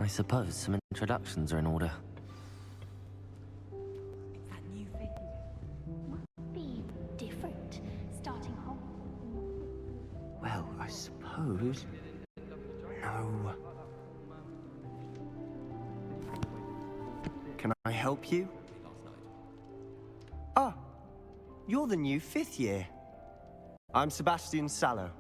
I suppose some introductions are in order. That new thing must be different, starting home. Well, I suppose... No. Can I help you? Ah, you're the new 5th year. I'm Sebastian Sallow.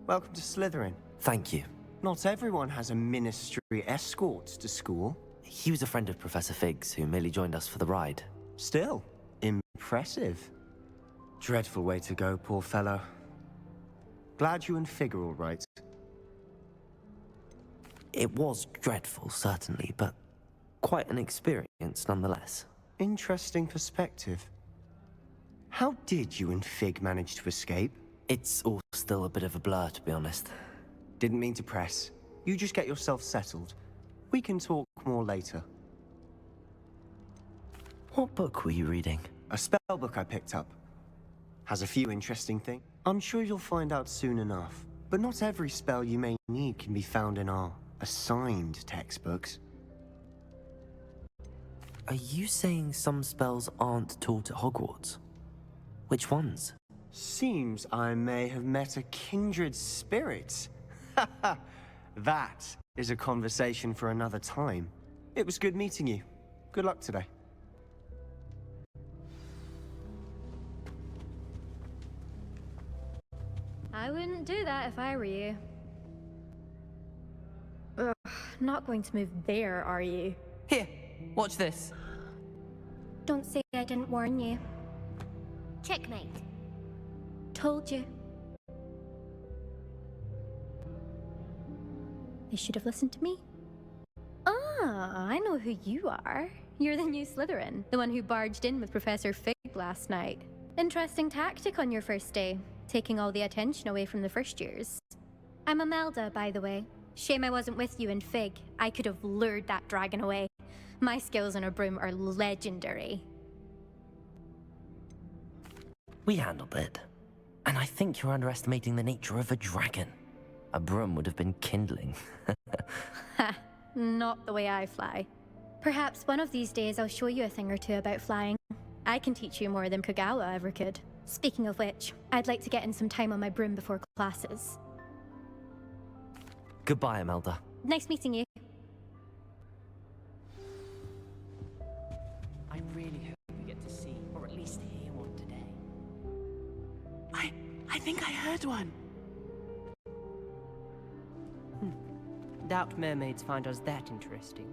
Welcome to Slytherin. Thank you. Not everyone has a ministry escort to school. He was a friend of Professor Fig's who merely joined us for the ride. Still, impressive. Dreadful way to go, poor fellow. Glad you and Fig are all right. It was dreadful, certainly, but quite an experience nonetheless. Interesting perspective. How did you and Fig manage to escape? It's all still a bit of a blur, to be honest. Didn't mean to press. You just get yourself settled. We can talk more later. What book were you reading? A spell book I picked up. Has a few interesting things. I'm sure you'll find out soon enough. But not every spell you may need can be found in our assigned textbooks. Are you saying some spells aren't taught at Hogwarts? Which ones? Seems I may have met a kindred spirit. That is a conversation for another time. It was good meeting you. Good luck today. I wouldn't do that if I were you. Ugh, not going to move there, are you? Here, watch this. Don't say I didn't warn you. Checkmate. Told you. They should have listened to me. Ah, I know who you are. You're the new Slytherin, the one who barged in with Professor Fig last night. Interesting tactic on your first day, taking all the attention away from the first years. I'm Imelda, by the way. Shame I wasn't with you in Fig. I could have lured that dragon away. My skills on a broom are legendary. We handled it. And I think you're underestimating the nature of a dragon. A broom would have been kindling. Ha, not the way I fly. Perhaps one of these days I'll show you a thing or two about flying. I can teach you more than Kagawa ever could. Speaking of which, I'd like to get in some time on my broom before classes. Goodbye, Imelda. Nice meeting you. I really hope we get to see, or at least hear one today. I think I heard one. Doubt mermaids find us that interesting.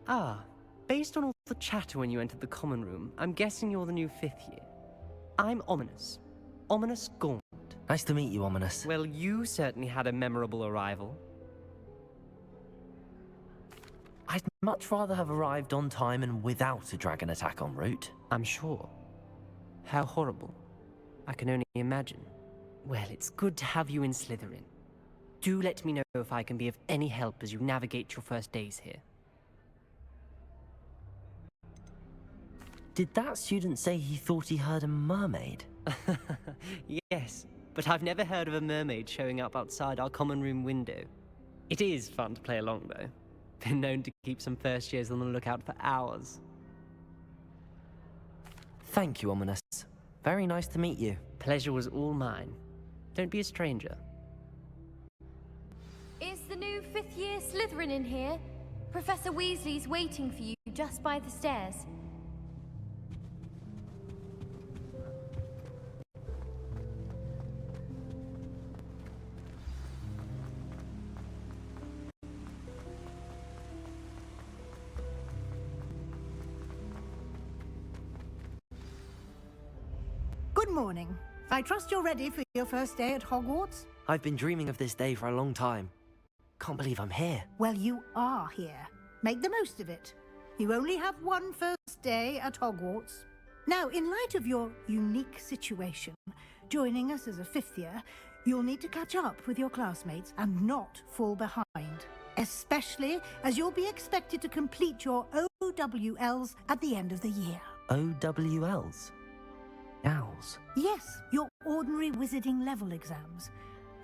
Ah, based on all the chatter when you entered the common room, I'm guessing you're the new 5th year. I'm Ominous. Ominous Gaunt. Nice to meet you, Ominous. Well, you certainly had a memorable arrival. I'd much rather have arrived on time and without a dragon attack en route. I'm sure. How horrible. I can only imagine. Well, it's good to have you in Slytherin. Do let me know if I can be of any help as you navigate your first days here. Did that student say he thought he heard a mermaid? Yes, but I've never heard of a mermaid showing up outside our common room window. It is fun to play along, though. Been known to keep some first years on the lookout for hours. Thank you, Ominous. Very nice to meet you. Pleasure was all mine. Don't be a stranger. Is the new 5th year Slytherin in here? Professor Weasley's waiting for you just by the stairs. Good morning. I trust you're ready for your first day at Hogwarts? I've been dreaming of this day for a long time. Can't believe I'm here. Well, you are here. Make the most of it. You only have one first day at Hogwarts. Now, in light of your unique situation, joining us as a 5th year, you'll need to catch up with your classmates and not fall behind. Especially as you'll be expected to complete your OWLs at the end of the year. OWLs? Owls? Yes, your ordinary wizarding level exams.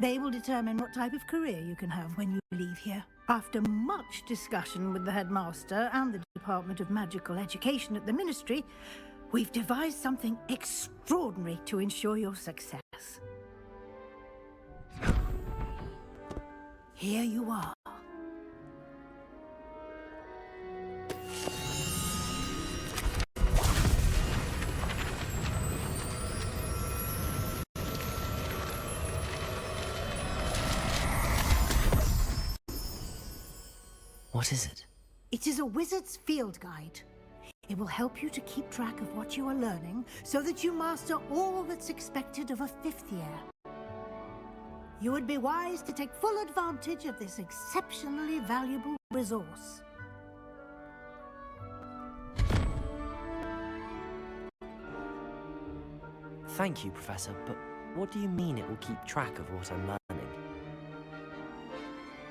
They will determine what type of career you can have when you leave here. After much discussion with the headmaster and the Department of Magical Education at the Ministry, we've devised something extraordinary to ensure your success. Here you are. What is it? It is a wizard's field guide. It will help you to keep track of what you are learning so that you master all that's expected of a 5th year. You would be wise to take full advantage of this exceptionally valuable resource. Thank you, Professor, but what do you mean it will keep track of what I'm learning?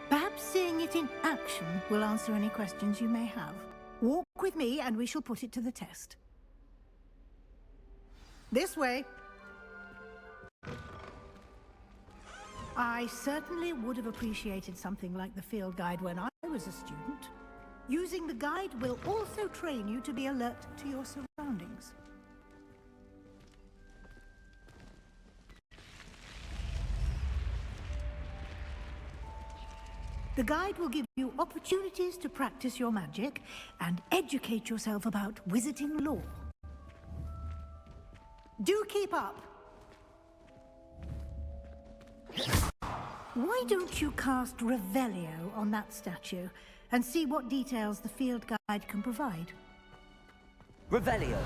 Perhaps seeing it in action will answer any questions you may have. Walk with me and we shall put it to the test. This way. I certainly would have appreciated something like the field guide when I was a student. Using the guide will also train you to be alert to your surroundings. The guide will give you opportunities to practice your magic and educate yourself about wizarding lore. Do keep up! Why don't you cast Revelio on that statue and see what details the field guide can provide? Revelio!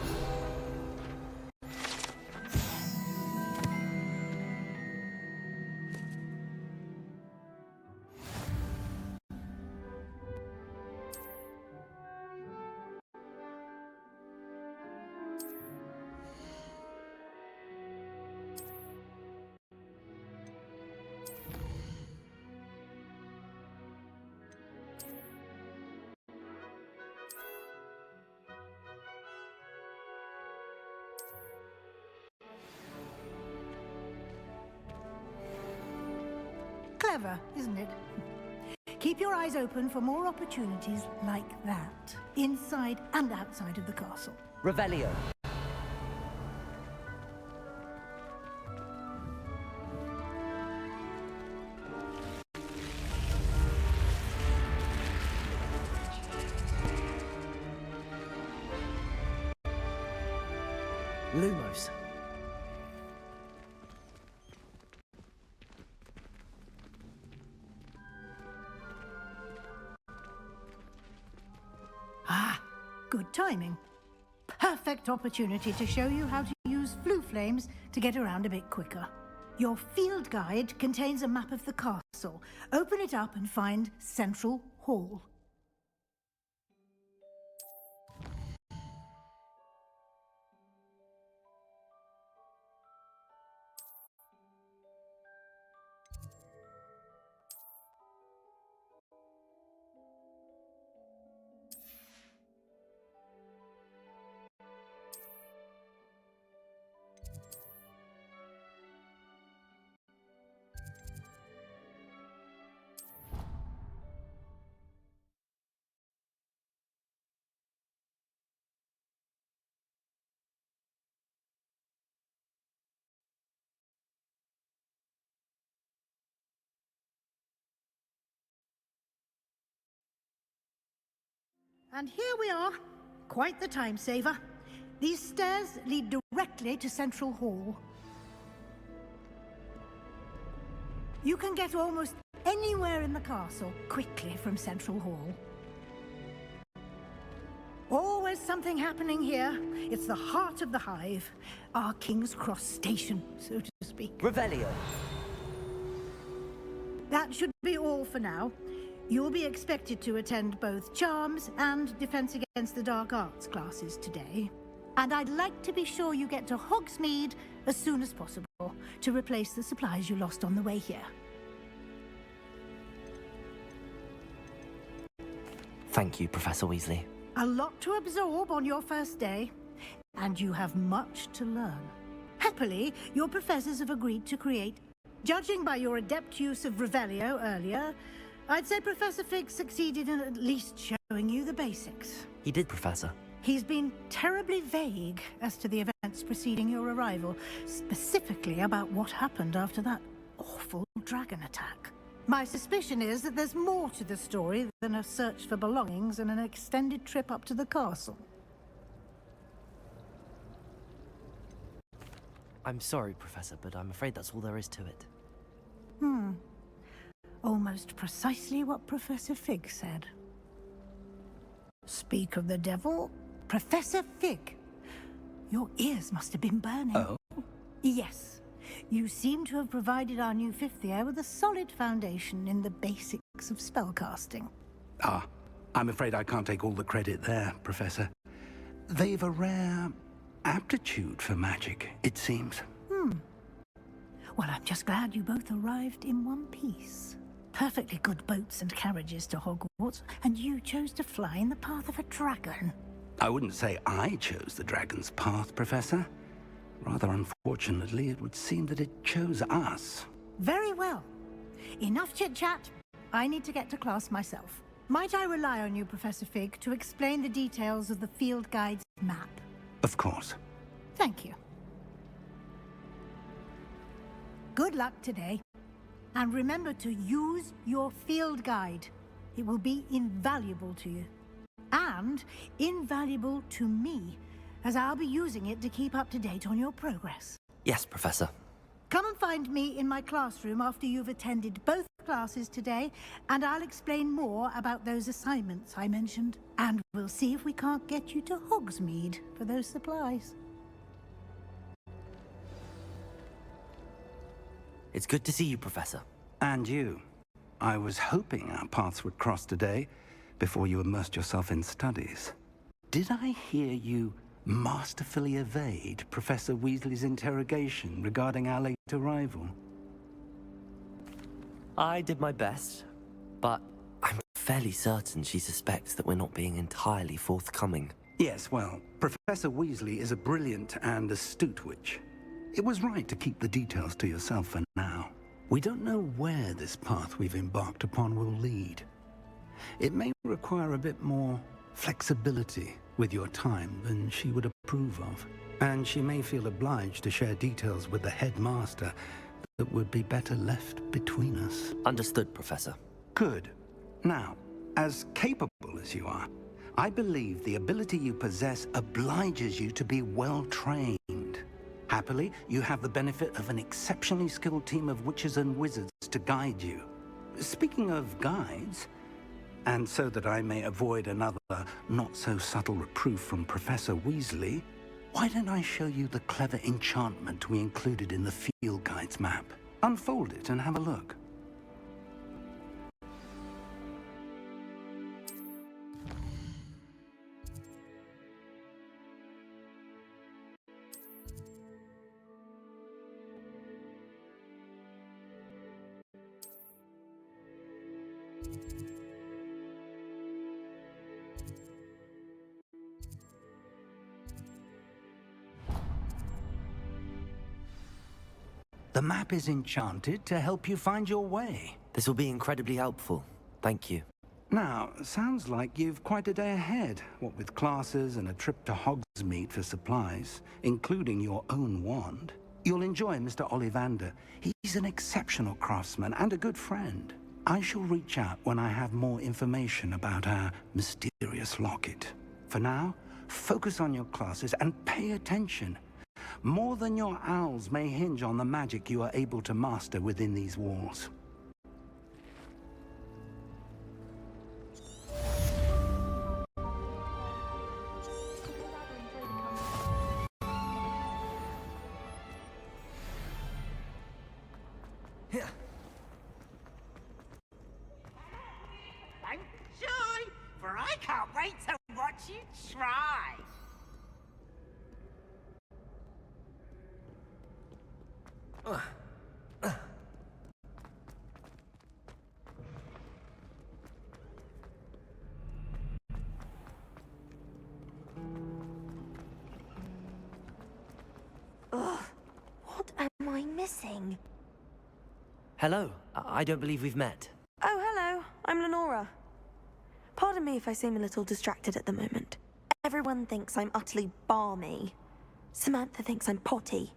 Clever, isn't it? Keep your eyes open for more opportunities like that, inside and outside of the castle. Revelio! Lumos. Ah, good timing. Perfect opportunity to show you how to use flue flames to get around a bit quicker. Your field guide contains a map of the castle. Open it up and find Central Hall. And here we are. Quite the time saver. These stairs lead directly to Central Hall. You can get almost anywhere in the castle quickly from Central Hall. Always something happening here. It's the heart of the hive. Our King's Cross station, so to speak. Revelio! That should be all for now. You'll be expected to attend both Charms and Defense Against the Dark Arts classes today. And I'd like to be sure you get to Hogsmeade as soon as possible to replace the supplies you lost on the way here. Thank you, Professor Weasley. A lot to absorb on your first day, and you have much to learn. Happily, your professors have agreed to create, judging by your adept use of Revelio earlier, I'd say Professor Fig succeeded in at least showing you the basics. He did, Professor. He's been terribly vague as to the events preceding your arrival, specifically about what happened after that awful dragon attack. My suspicion is that there's more to the story than a search for belongings and an extended trip up to the castle. I'm sorry, Professor, but I'm afraid that's all there is to it. Almost precisely what Professor Fig said. Speak of the devil, Professor Fig. Your ears must have been burning. Oh? Yes. You seem to have provided our new fifth year with a solid foundation in the basics of spellcasting. Ah, I'm afraid I can't take all the credit there, Professor. They've a rare aptitude for magic, it seems. Well, I'm just glad you both arrived in one piece. Perfectly good boats and carriages to Hogwarts, and you chose to fly in the path of a dragon. I wouldn't say I chose the dragon's path, Professor. Rather unfortunately, it would seem that it chose us. Very well. Enough chit-chat. I need to get to class myself. Might I rely on you, Professor Fig, to explain the details of the field guide's map? Of course. Thank you. Good luck today. And remember to use your field guide. It will be invaluable to you. And invaluable to me, as I'll be using it to keep up to date on your progress. Yes, Professor. Come and find me in my classroom after you've attended both classes today, and I'll explain more about those assignments I mentioned. And we'll see if we can't get you to Hogsmeade for those supplies. It's good to see you, Professor. And you. I was hoping our paths would cross today, before you immersed yourself in studies. Did I hear you masterfully evade Professor Weasley's interrogation regarding our late arrival? I did my best, but I'm fairly certain she suspects that we're not being entirely forthcoming. Yes, well, Professor Weasley is a brilliant and astute witch. It was right to keep the details to yourself for now. We don't know where this path we've embarked upon will lead. It may require a bit more flexibility with your time than she would approve of. And she may feel obliged to share details with the headmaster that would be better left between us. Understood, Professor. Good. Now, as capable as you are, I believe the ability you possess obliges you to be well trained. Happily, you have the benefit of an exceptionally skilled team of witches and wizards to guide you. Speaking of guides, and so that I may avoid another not-so-subtle reproof from Professor Weasley, why don't I show you the clever enchantment we included in the field guide's map? Unfold it and have a look. The map is enchanted to help you find your way. This will be incredibly helpful. Thank you. Now, sounds like you've quite a day ahead, what with classes and a trip to Hogsmeade for supplies, including your own wand. You'll enjoy Mr. Ollivander. He's an exceptional craftsman and a good friend. I shall reach out when I have more information about our mysterious locket. For now, focus on your classes and pay attention. More than your owls may hinge on the magic you are able to master within these walls. Enjoy, for I can't wait to watch you try. What am I missing? Hello. I don't believe we've met. Oh, hello. I'm Lenora. Pardon me if I seem a little distracted at the moment. Everyone thinks I'm utterly balmy. Samantha thinks I'm potty.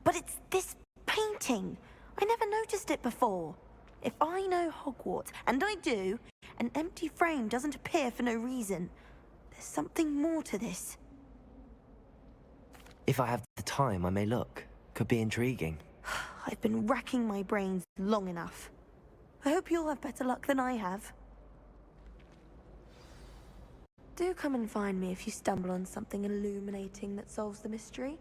But it's this painting. I never noticed it before. If I know Hogwarts, and I do, an empty frame doesn't appear for no reason. There's something more to this. If I have the time, I may look. Could be intriguing. I've been racking my brains long enough. I hope you'll have better luck than I have. Do come and find me if you stumble on something illuminating that solves the mystery.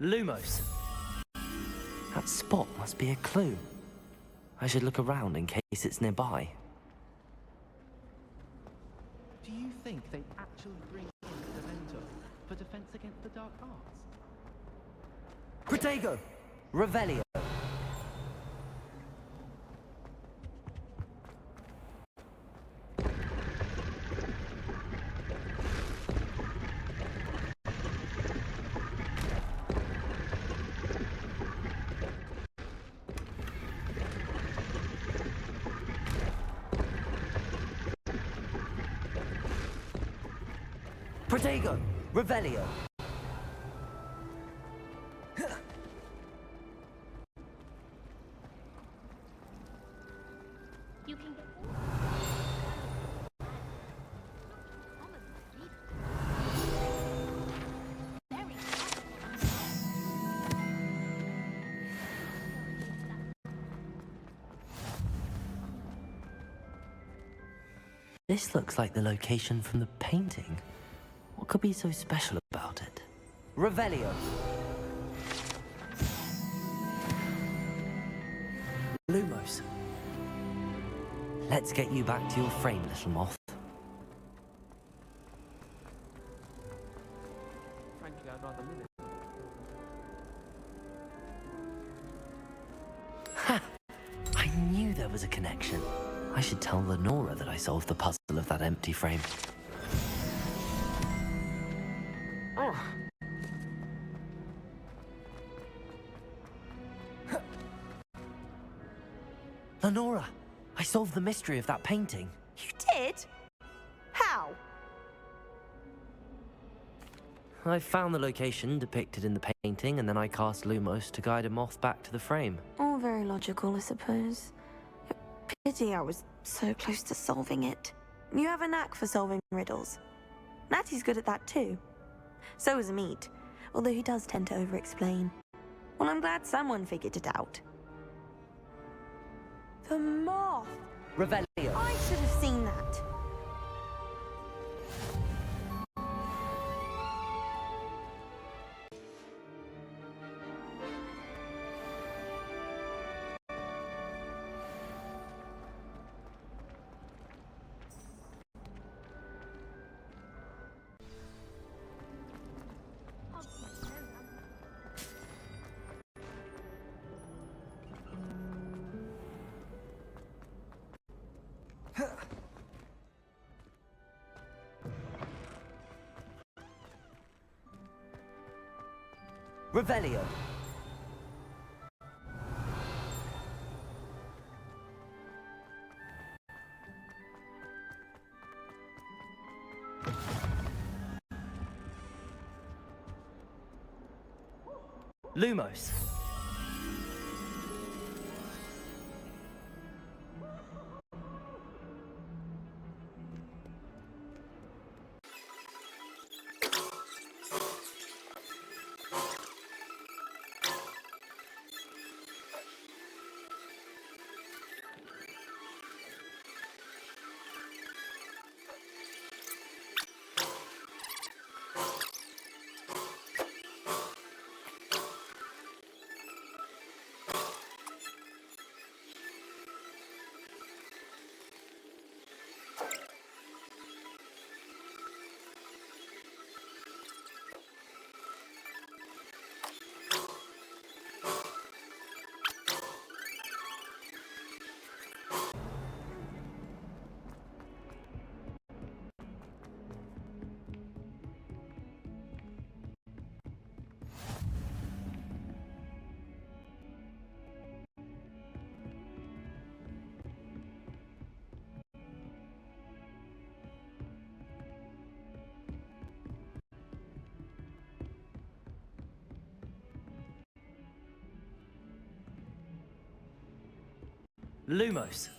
Lumos. That spot must be a clue. I should look around in case it's nearby. Do you think they actually bring in the Dementor for defense against the dark arts? Protego! Revelio! Protego! Revelio! You can get This looks like the location from the painting. What could be so special about it? Revelio! Lumos. Let's get you back to your frame, little moth. Frankly, I'd rather live it. Ha! I knew there was a connection. I should tell Lenora that I solved the puzzle of that empty frame. Oh. Lenora, I solved the mystery of that painting. You did? How? I found the location depicted in the painting, and then I cast Lumos to guide a moth back to the frame. All very logical, I suppose. Pity I was so close to solving it. You have a knack for solving riddles. Natty's good at that too. So is Amit, although he does tend to over-explain. Well, I'm glad someone figured it out. The moth! Revelio. I should have seen that. Revelio. Lumos. Lumos.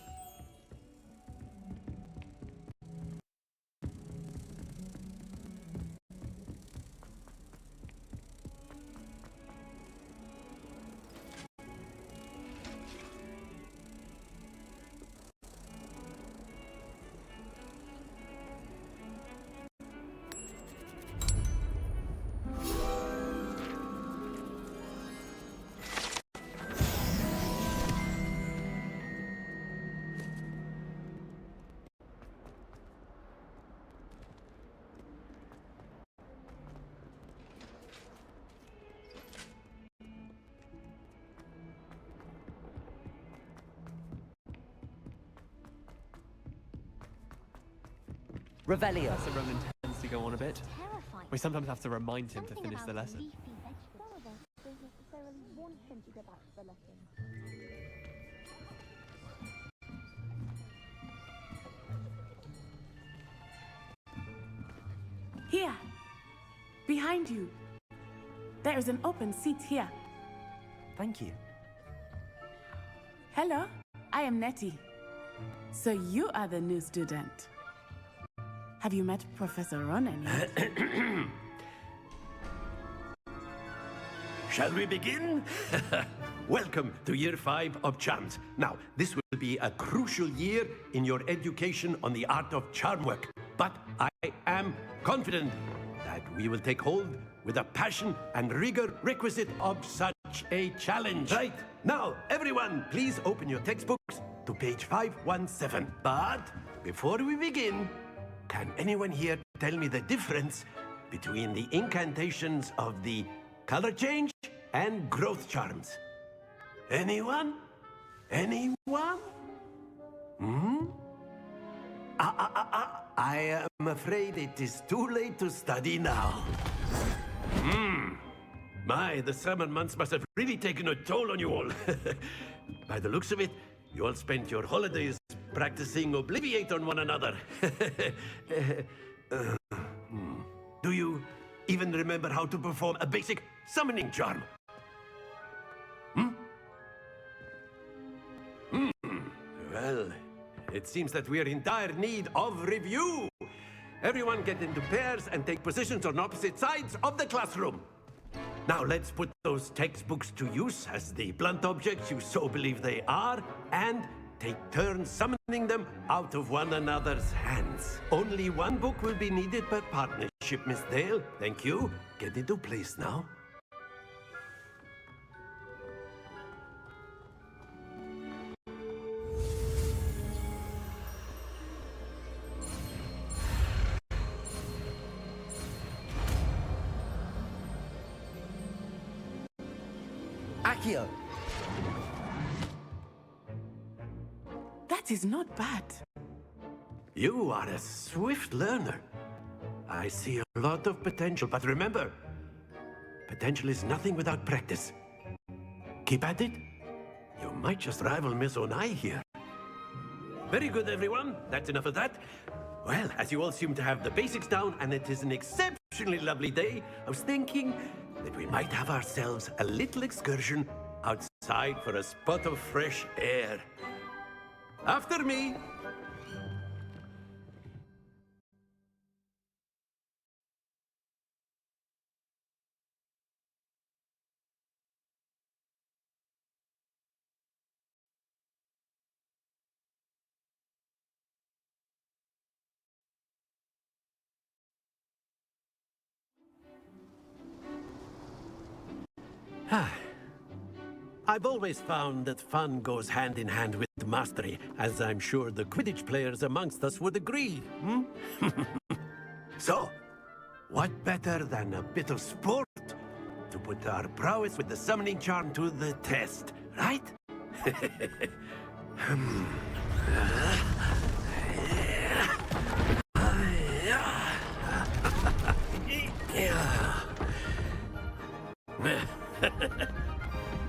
Revelio. Professor Roman tends to go on a bit. Terrifying. We sometimes have to remind him to finish the lesson. Here, behind you. There is an open seat here. Thank you. Hello, I am Nettie. So you are the new student. Have you met Professor Ronan yet? Shall we begin? Welcome to Year 5 of Charms. Now, this will be a crucial year in your education on the art of charm work. But I am confident that we will take hold with the passion and rigor requisite of such a challenge. Right, now, everyone, please open your textbooks to page 517. But before we begin, can anyone here tell me the difference between the incantations of the color change and growth charms? Anyone? Anyone? I am afraid it is too late to study now. My, the summer months must have really taken a toll on you all. By the looks of it, you all spent your holidays practicing Obliviate on one another. Do you even remember how to perform a basic summoning charm? Well, it seems that we are in dire need of review. Everyone get into pairs and take positions on opposite sides of the classroom. Now let's put those textbooks to use as the blunt objects you so believe they are, and take turns summoning them out of one another's hands. Only one book will be needed per partnership, Miss Dale. Thank you. Get into place now. Accio. That is not bad. You are a swift learner. I see a lot of potential, but remember, potential is nothing without practice. Keep at it. You might just rival Miss Onai here. Very good, everyone. That's enough of that. Well, as you all seem to have the basics down, and it is an exceptionally lovely day, I was thinking that we might have ourselves a little excursion outside for a spot of fresh air. After me. I've always found that fun goes hand in hand with mastery, as I'm sure the Quidditch players amongst us would agree. So, what better than a bit of sport to put our prowess with the summoning charm to the test, right?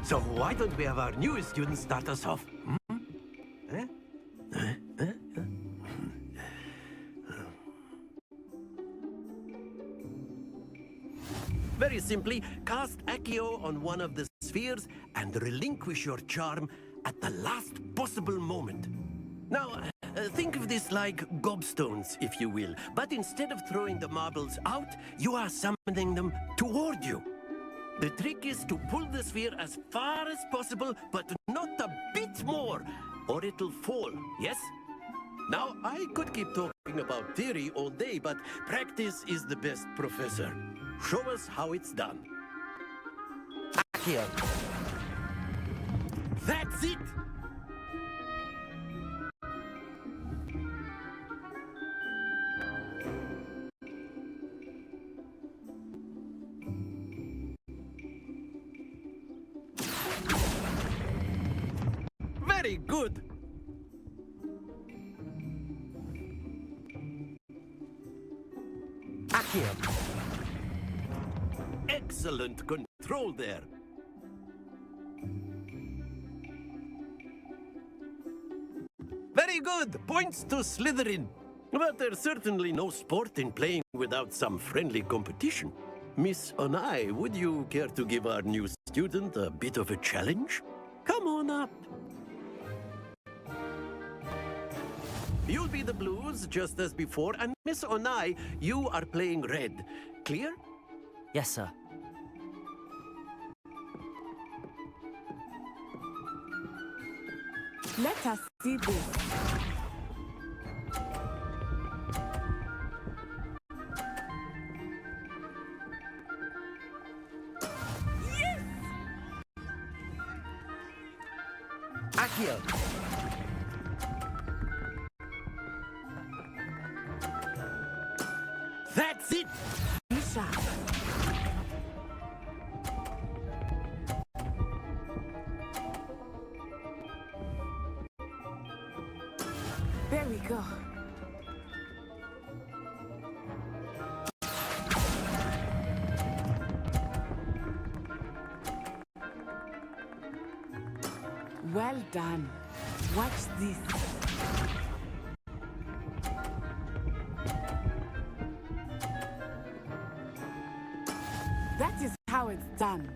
So why don't we have our newest student start us off? Very simply, cast Accio on one of the spheres and relinquish your charm at the last possible moment. Now, think of this like gobstones, if you will. But instead of throwing the marbles out, you are summoning them toward you. The trick is to pull the sphere as far as possible, but not a bit more, or it'll fall, yes? Now, I could keep talking about theory all day, but practice is the best professor. Show us how it's done. Accio. That's it! Very good! Accio. Excellent control there. Very good! Points to Slytherin. But there's certainly no sport in playing without some friendly competition. Miss Onai, would you care to give our new student a bit of a challenge? Come on up. You'll be the blues, just as before, and Miss Onai, you are playing red. Clear? Yes, sir. Let us see this. Yes! Accio. That's it! Isha. There we go. Well done. Watch this. That is how it's done.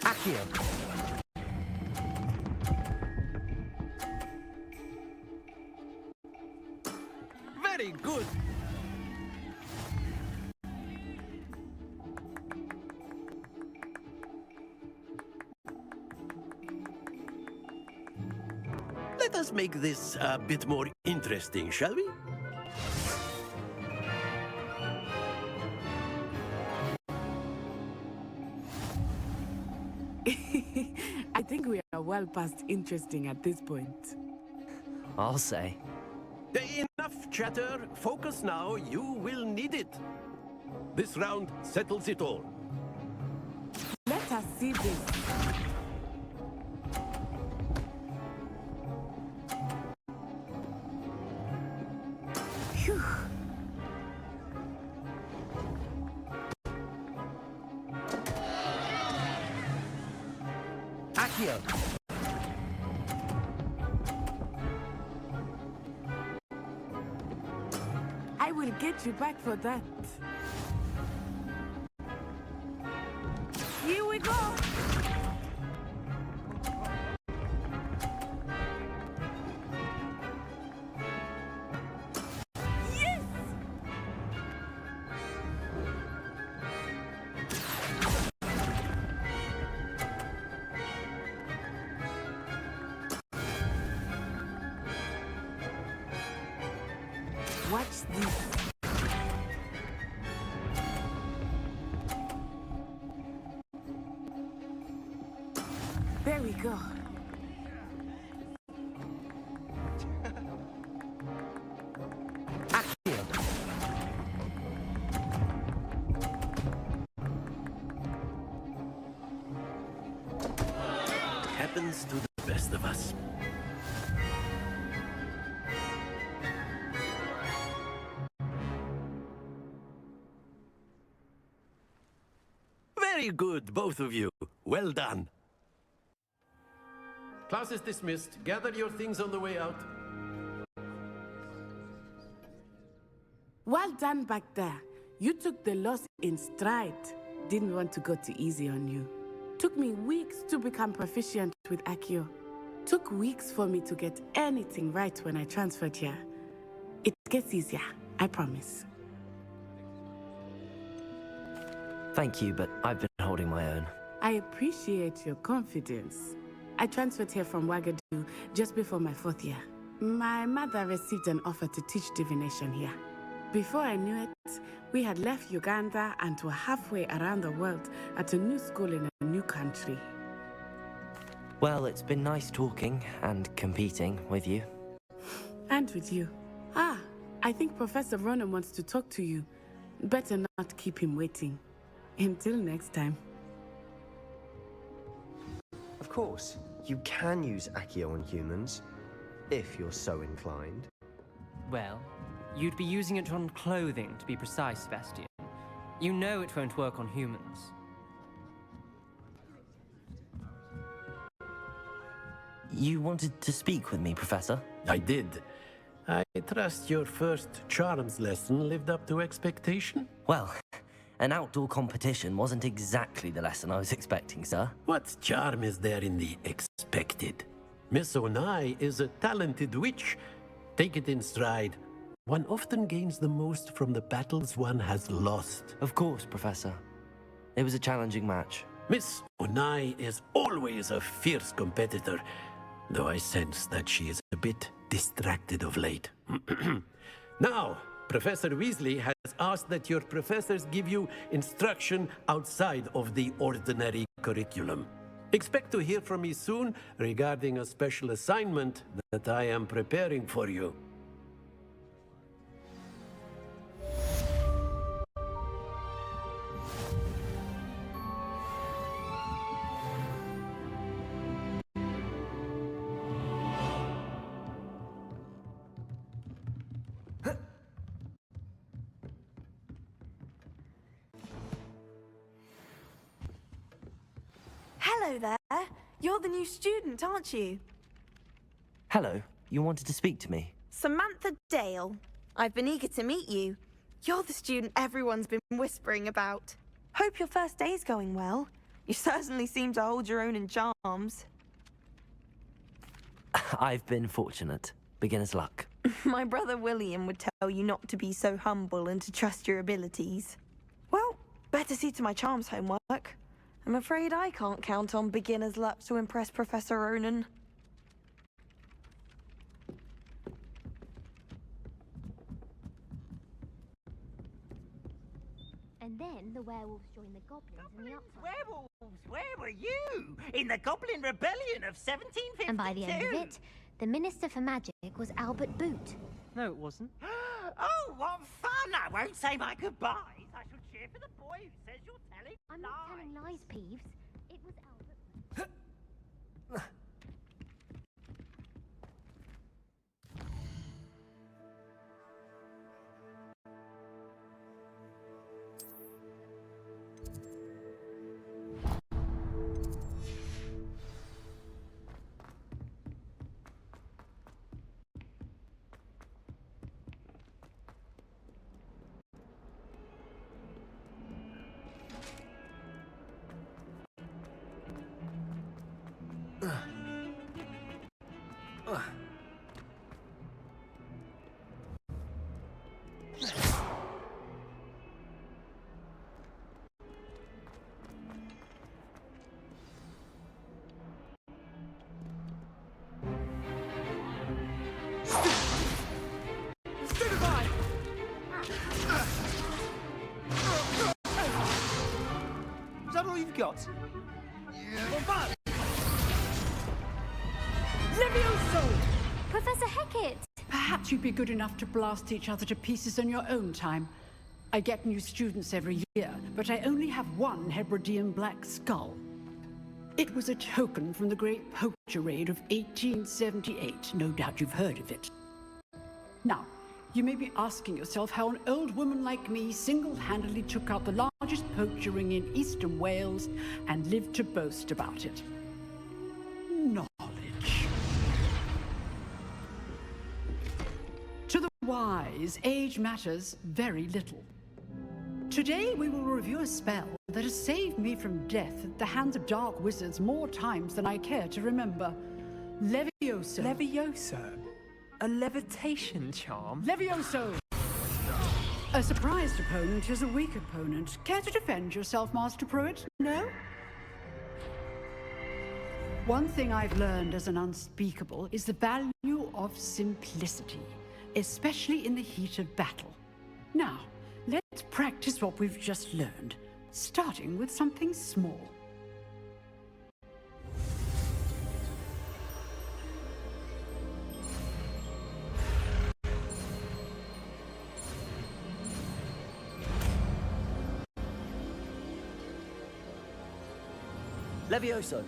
Accio. Very good! Let us make this a bit more interesting, shall we? I think we are well past interesting at this point. I'll say. Enough chatter. Focus now. You will need it. This round settles it all. Let us see this. Phew. Accio. I will get you back for that. Here we go. Yes! Watch this. There we go. Accio. Happens to the best of us. Very good, both of you. Well done. Class is dismissed. Gather your things on the way out. Well done back there. You took the loss in stride. Didn't want to go too easy on you. Took me weeks to become proficient with Accio. Took weeks for me to get anything right when I transferred here. It gets easier, I promise. Thank you, but I've been holding my own. I appreciate your confidence. I transferred here from Wagadu just before my 4th year. My mother received an offer to teach divination here. Before I knew it, we had left Uganda and were halfway around the world at a new school in a new country. Well, it's been nice talking and competing with you. And with you. I think Professor Ronan wants to talk to you. Better not keep him waiting. Until next time. Of course, you can use Accio on humans, if you're so inclined. Well, you'd be using it on clothing, to be precise, Sebastian. You know it won't work on humans. You wanted to speak with me, Professor? I did. I trust your first charms lesson lived up to expectation? Well, an outdoor competition wasn't exactly the lesson I was expecting, sir. What charm is there in the expected? Miss Onai is a talented witch. Take it in stride. One often gains the most from the battles one has lost. Of course, Professor. It was a challenging match. Miss Onai is always a fierce competitor, though I sense that she is a bit distracted of late. Now, Professor Weasley has asked that your professors give you instruction outside of the ordinary curriculum. Expect to hear from me soon regarding a special assignment that I am preparing for you. Hello there. You're the new student, aren't you? Hello, you wanted to speak to me? Samantha Dale. I've been eager to meet you. You're the student everyone's been whispering about. Hope your first day's going well. You certainly seem to hold your own in charms. I've been fortunate. Beginner's luck. My brother William would tell you not to be so humble and to trust your abilities. Well, better see to my charms homework. I'm afraid I can't count on beginner's luck to impress Professor Ronan. And then the werewolves joined the goblins in the upside. Werewolves, where were you? In the Goblin Rebellion of 1752? And by the end of it, the Minister for Magic was Albert Boot. No, it wasn't. Oh, what fun! I won't say my goodbyes. I shall cheer for the boy who says you're telling I'm lies. not telling lies, Peeves. It was Albert Boot. Is that all you've got? Levioso! Professor Hecat! Perhaps you'd be good enough to blast each other to pieces in your own time. I get new students every year, but I only have one Hebridean black skull. It was a token from the Great Poacher Raid of 1878. No doubt you've heard of it. Now, you may be asking yourself how an old woman like me single-handedly took out the largest poacher ring in eastern Wales and lived to boast about it. Knowledge. To the wise, age matters very little. Today we will review a spell that has saved me from death at the hands of dark wizards more times than I care to remember. Levioso. Levioso? A levitation charm? Levioso! A surprised opponent is a weak opponent. Care to defend yourself, Master Pruitt? No? One thing I've learned as an unspeakable is the value of simplicity, especially in the heat of battle. Now, let's practice what we've just learned, starting with something small. Levioso.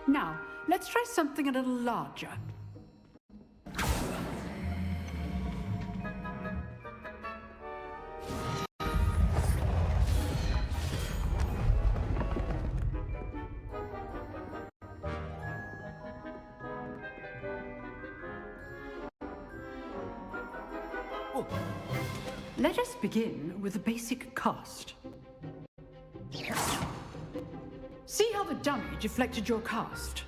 Now, let's try something a little larger. Let us begin with the basic cast. See how the dummy deflected your cast?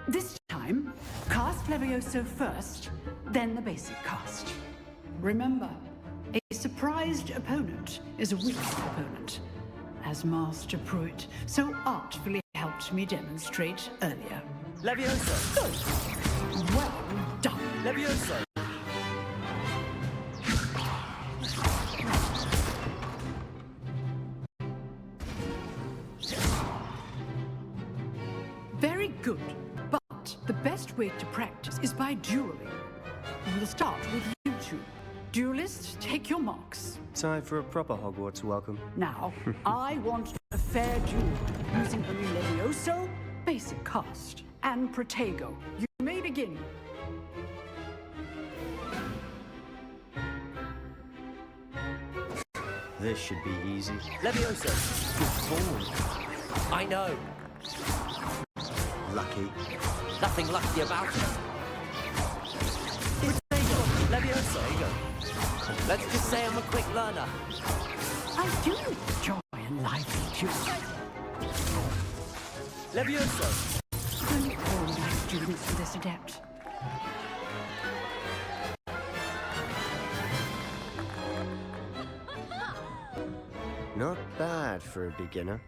This time, cast Levioso first, then the basic cast. Remember, a surprised opponent is a weak opponent, as Master Pruitt so artfully helped me demonstrate earlier. Levioso! Good. Well done. Levioso! Very good, but the best way to practice is by dueling. We'll start with you two. Duelists, take your marks. Time for a proper Hogwarts welcome. Now, I want a fair duel using only Levioso, basic cast, and Protego. You may begin. This should be easy. Levioso! Good ball. I know. Lucky. Nothing lucky about it. Levioso. There you go. Let's just say I'm a quick learner. I do enjoy a lively duel. Levioso. Only all my students for this adept. Not bad for a beginner.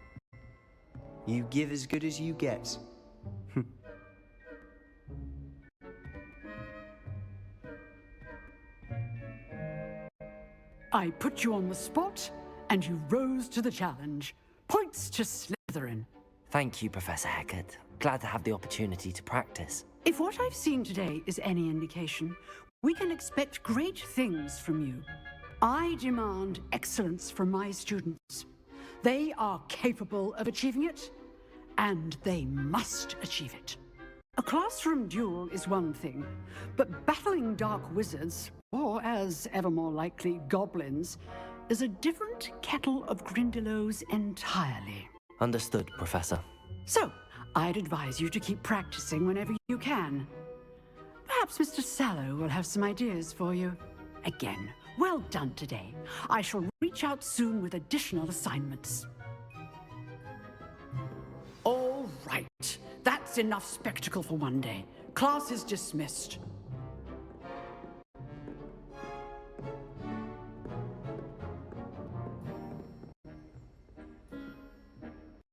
You give as good as you get. I put you on the spot, and you rose to the challenge. Points to Slytherin. Thank you, Professor Hecat. Glad to have the opportunity to practice. If what I've seen today is any indication, we can expect great things from you. I demand excellence from my students. They are capable of achieving it, and they must achieve it. A classroom duel is one thing, but battling dark wizards, or as ever more likely, goblins, is a different kettle of Grindylows entirely. Understood, Professor. So, I'd advise you to keep practicing whenever you can. Perhaps Mr. Sallow will have some ideas for you. Again, well done today. I shall reach out soon with additional assignments. All right. That's enough spectacle for one day. Class is dismissed.